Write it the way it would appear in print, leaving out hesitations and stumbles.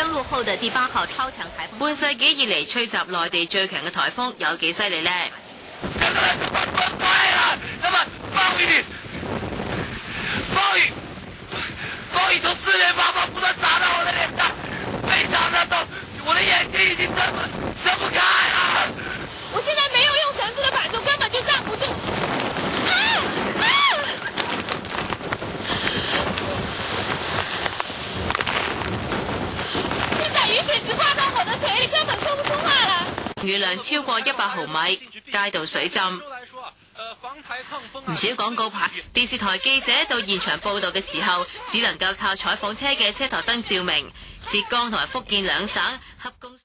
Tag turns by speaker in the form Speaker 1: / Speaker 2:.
Speaker 1: 登陸後的第8號超強颱風。
Speaker 2: 半世紀以嚟吹襲內地最強嘅颱風有幾犀利呢？
Speaker 3: 暴雨從四面八方不斷打到我的臉上，非常的痛，我的眼睛已經睜不開了。
Speaker 4: 我現在沒有用繩子的綁住，根本就站不住。現在雨水直灌到我的嘴裡，根本說不出話來。
Speaker 2: 雨量超過100毫米，街道水浸。唔少廣告牌、電視台記者到現場報導嘅時候，只能夠靠採訪車嘅車頭燈照明。浙江同埋福建兩省合共